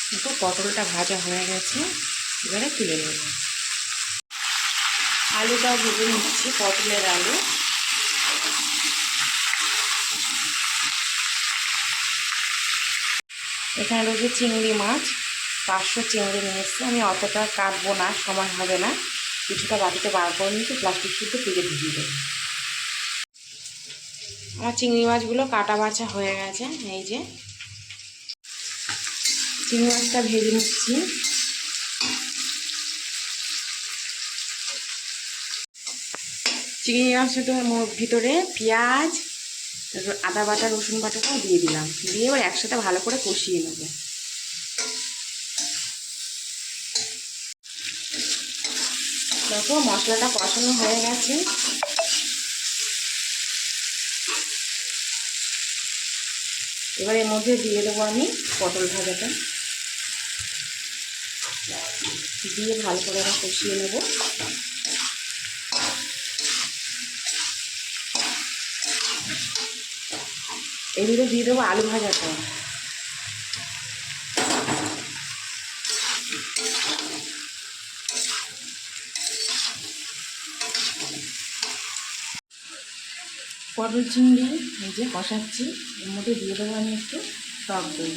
দেখো পটলটা ভাজা হয়ে গেছে, এবারে তুলে নেব। আলুটাও ভেজে নিচ্ছি, পটলের আলু। এখানে রয়েছে চিংড়ি মাছ, 500 চিংড়ি নিয়ে এসেছি। আমি অতটা কাটবো না, সময় হবে না। কিছুটা বাটিতে বার করে নিচ্ছি, প্লাস্টিক শুদ্ধ ফ্রিজে ঢুকিয়ে দেবো। আমার চিংড়ি মাছগুলো কাটা বাছা হয়ে গেছে। এই যে চিংড়ি মাছটা ভেজে নিচ্ছি। চিংড়ি মাছের ভিতরে পেঁয়াজ, আদা বাটা, রসুন বাটাটাও দিয়ে দিলাম। দিয়ে এবার একসাথে ভালো করে কষিয়ে নেব। দেখো মশলাটা কষানো হয়ে গেছে। এবার এর মধ্যে দিয়ে দেবো আমি পটল ভাজাটা, দিয়ে ভালো করে আবার কষিয়ে নেব। এর ভিতরে দিয়ে দেবো আলু ভাজাটা। পটল চিংড়ি এই যে কষাচ্ছি, এর মধ্যে দিয়ে দেবো আমি একটু টক দই।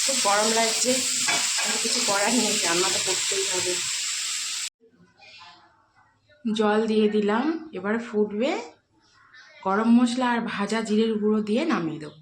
খুব গরম লাগছে, আর কিছু করার নেই, রান্না তো করতেই হবে। জল দিয়ে দিলাম, এবার ফুটবে। গরম মশলা আর ভাজা জিরের গুঁড়ো দিয়ে নামিয়ে দেবো।